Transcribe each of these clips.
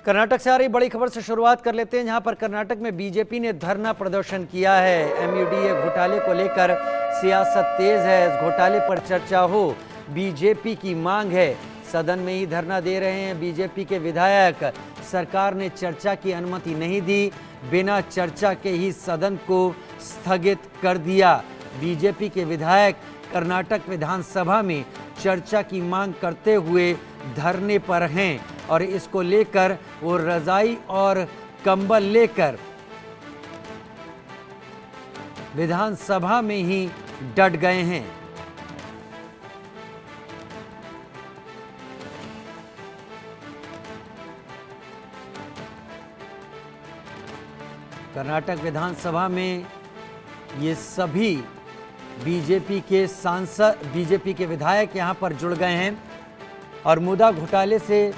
कर्नाटक से आ रही बड़ी खबर से शुरुआत कर लेते हैं, जहां पर कर्नाटक में बीजेपी ने धरना प्रदर्शन किया है। एमयूडीए घोटाले को लेकर सियासत तेज है, इस घोटाले पर चर्चा हो, बीजेपी की मांग है। सदन में ही धरना दे रहे हैं बीजेपी के विधायक। सरकार ने चर्चा की अनुमति नहीं दी, बिना चर्चा के ही सदन को स्थगित कर दिया। बीजेपी के विधायक कर्नाटक विधानसभा में चर्चा की मांग करते हुए धरने पर हैं और इसको लेकर वो रजाई और कंबल लेकर विधानसभा में ही डट गए हैं। कर्नाटक विधानसभा में ये सभी बीजेपी के सांसद, बीजेपी के विधायक यहां पर जुड़ गए हैं और मुद्दा घोटाले से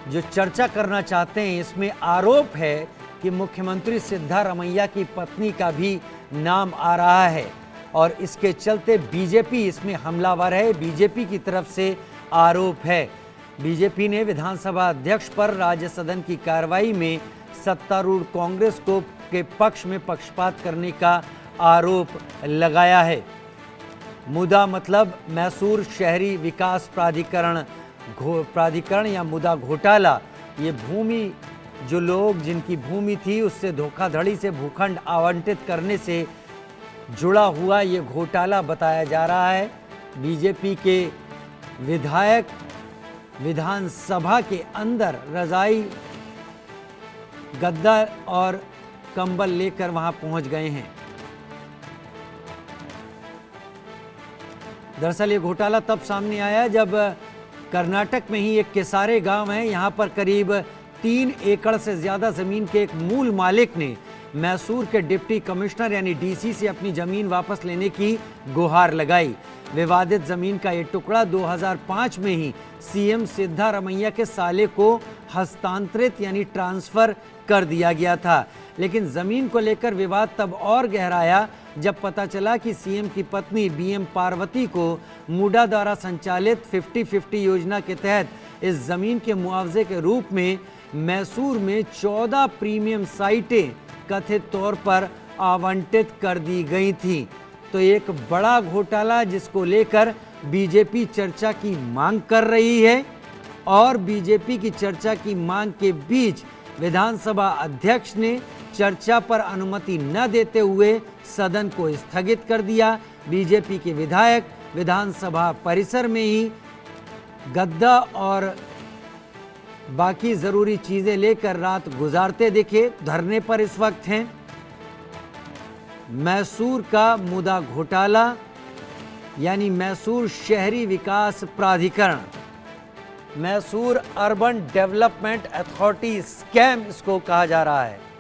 जो चर्चा करना चाहते हैं, इसमें आरोप है कि मुख्यमंत्री सिद्धारमैया की पत्नी का भी नाम आ रहा है और इसके चलते बीजेपी इसमें हमलावर है। बीजेपी की तरफ से आरोप है। बीजेपी ने विधानसभा अध्यक्ष पर राज्य सदन की कार्रवाई में सत्तारूढ़ कांग्रेस को के पक्ष में पक्षपात करने का आरोप लगाया है। मुद्दा मतलब मैसूर शहरी विकास प्राधिकरण या मुद्दा घोटाला। ये भूमि, जो लोग जिनकी भूमि थी उससे धोखाधड़ी से भूखंड आवंटित करने से जुड़ा हुआ ये घोटाला बताया जा रहा है। बीजेपी के विधायक विधानसभा के अंदर रजाई, गद्दा और कंबल लेकर वहां पहुंच गए हैं। दरअसल ये घोटाला तब सामने आया जब कर्नाटक में ही एक केसारे गांव है, यहां पर करीब 3 एकड़ से ज़्यादा ज़मीन के एक मूल मालिक ने मैसूर के डिप्टी कमिश्नर यानी डीसी से अपनी ज़मीन वापस लेने की गुहार लगाई। विवादित ज़मीन का ये टुकड़ा 2005 में ही सीएम सिद्धारमैया के साले को हस्तांतरित यानी ट्रांसफ़र कर दिया गया था, लेकिन ज़मीन को लेकर विवाद तब और गहराया जब पता चला कि सीएम की पत्नी बीएम पार्वती को मूडा द्वारा संचालित 50-50 योजना के तहत इस ज़मीन के मुआवजे के रूप में मैसूर में 14 प्रीमियम साइटें कथित तौर पर आवंटित कर दी गई थी। तो एक बड़ा घोटाला जिसको लेकर बीजेपी चर्चा की मांग कर रही है और बीजेपी की चर्चा की मांग के बीच विधानसभा अध्यक्ष ने चर्चा पर अनुमति न देते हुए सदन को स्थगित कर दिया। बीजेपी के विधायक विधानसभा परिसर में ही गद्दा और बाकी जरूरी चीजें लेकर रात गुजारते दिखे। धरने पर इस वक्त हैं। मैसूर का मुद्दा घोटाला यानी मैसूर शहरी विकास प्राधिकरण, Mysore urban development authority scam इसको कहा जा रहा है।